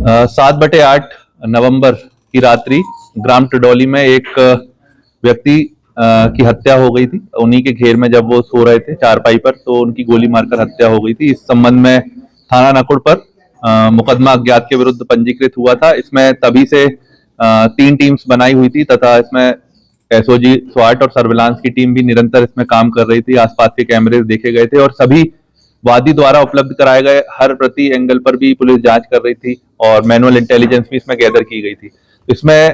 7/8 नवंबर की रात्रि ग्राम टडौली में एक व्यक्ति की हत्या हो गई थी। उन्हीं के घेर में जब वो सो रहे थे चारपाई पर, तो उनकी गोली मारकर हत्या हो गई थी। इस संबंध में थाना नकुड़ पर मुकदमा अज्ञात के विरुद्ध पंजीकृत हुआ था। इसमें तभी से 3 टीम्स बनाई हुई थी तथा इसमें एसओजी, स्वाट और सर्विलांस की टीम भी निरंतर इसमें काम कर रही थी। आसपास के कैमरे देखे गए थे और सभी वादी द्वारा उपलब्ध कराए गए हर प्रति एंगल पर भी पुलिस जांच कर रही थी और मैनुअल इंटेलिजेंस भी इसमें गैदर की गई थी। इसमें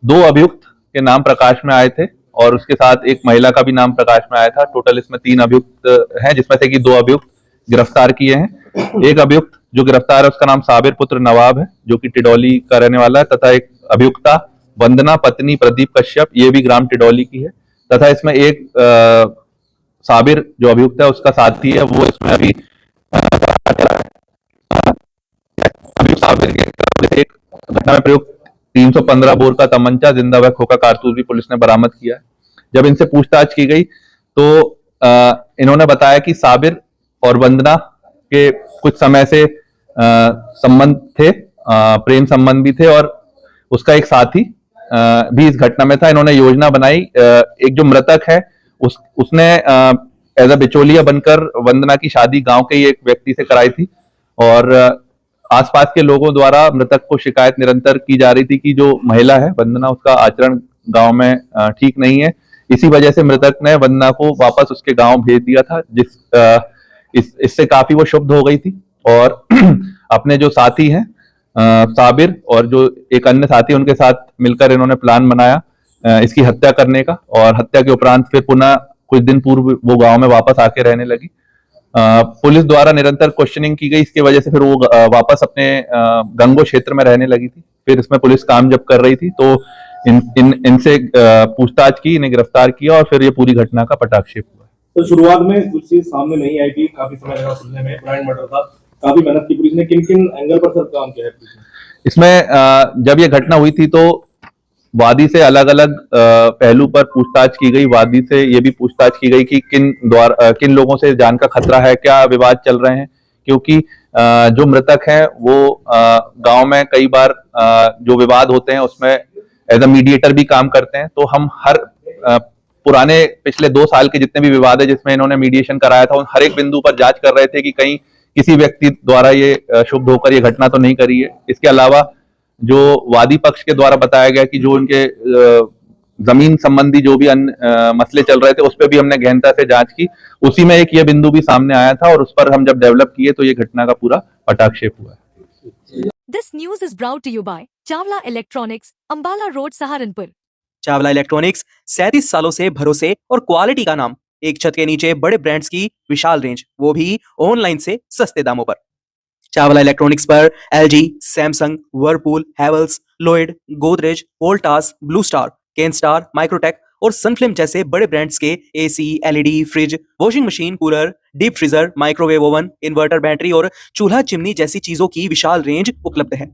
2 अभियुक्त के नाम प्रकाश में आए थे और उसके साथ एक महिला का भी नाम प्रकाश में आया था। टोटल इसमें 3 अभियुक्त हैं, जिसमें से कि 2 अभियुक्त गिरफ्तार किए हैं। एक अभियुक्त जो गिरफ्तार है उसका नाम साबिर पुत्र नवाब है, जो कि टिडौली का रहने वाला है, तथा एक अभियुक्ता वंदना पत्नी प्रदीप कश्यप, ये भी ग्राम टिडौली की है। तथा इसमें एक साबिर जो अभियुक्त है उसका साथी है, वो इसमें अभी साबिर के एक घटना में प्रयुक्त 315 बोर का तमंचा, जिंदा व खोखा कारतूस भी पुलिस ने बरामद किया है। जब इनसे पूछताछ की गई तो इन्होंने बताया कि साबिर और वंदना के कुछ समय से संबंध थे, प्रेम संबंध भी थे और उसका एक साथी भी इस घटना में था। इन्होंने योजना बनाई। एक जो मृतक है उसने एज अ बिचौलिया बनकर वंदना की शादी गांव के ही एक व्यक्ति से कराई थी और आसपास के लोगों द्वारा मृतक को शिकायत निरंतर की जा रही थी कि जो महिला है वंदना, उसका आचरण गांव में ठीक नहीं है। इसी वजह से मृतक ने वंदना को वापस उसके गांव भेज दिया था, इससे काफी वो क्षुब्ध हो गई थी और अपने जो साथी हैं साबिर और जो एक अन्य साथी, उनके साथ मिलकर इन्होंने प्लान बनाया इसकी हत्या करने का। और हत्या के उपरांत फिर पुनः कुछ दिन पूर्व वो गांव में वापस आके रहने लगी। पुलिस द्वारा निरंतर क्वेश्चनिंग की गई, इसकी वजह से फिर वो वापस अपने गंगो क्षेत्र में रहने लगी थी। फिर इसमें पुलिस काम जब कर रही थी तो इनसे पूछताछ की, इन्हें गिरफ्तार किया और फिर ये पूरी घटना का पटाक्षेप हुआ। तो शुरुआत में कुछ चीज सामने नहीं आई थी, काफी समय लगा सुनने में, ब्रांड मर्डर था, काफी मेहनत की पुलिस ने। किन किन एंगल पर सर काम किया है पुलिस ने? इसमें जब ये घटना हुई थी तो वादी से अलग अलग पहलू पर पूछताछ की गई। वादी से ये भी पूछताछ की गई कि किन लोगों से जान का खतरा है, क्या विवाद चल रहे हैं, क्योंकि जो मृतक हैं वो गांव में कई बार जो विवाद होते हैं उसमें एज अ मीडिएटर भी काम करते हैं। तो हम हर पुराने पिछले 2 साल के जितने भी विवाद है जिसमें इन्होंने मीडिएशन कराया था, उन हर एक बिंदु पर जांच कर रहे थे कि कहीं किसी व्यक्ति द्वारा ये क्षुब्ध होकर ये घटना तो नहीं करी है। इसके अलावा जो वादी पक्ष के द्वारा बताया गया कि जो उनके जमीन संबंधी जो भी अन्य मसले चल रहे थे उस पर भी हमने गहनता से जांच की। उसी में एक ये बिंदु भी सामने आया था और उस पर हम जब डेवलप किए तो ये घटना का पूरा पटाक्षेप हुआ है। This news is brought to you by Chawla electronics, Ambala road, Saharanpur. Chawla electronics 37 सालों से भरोसे और क्वालिटी का नाम। एक छत के नीचे बड़े ब्रांड्स की विशाल रेंज, वो भी ऑनलाइन से सस्ते दामों पर। चावला इलेक्ट्रॉनिक्स पर LG, Samsung, Whirlpool, Havells, Lloyd, Godrej, Voltas, blue star, Kenstar, Microtek और सनफ्लिम जैसे बड़े ब्रांड्स के AC, LED, fridge, washing machine, cooler, deep freezer, microwave oven, inverter, battery और चूल्हा चिमनी जैसी चीजों की विशाल रेंज उपलब्ध है।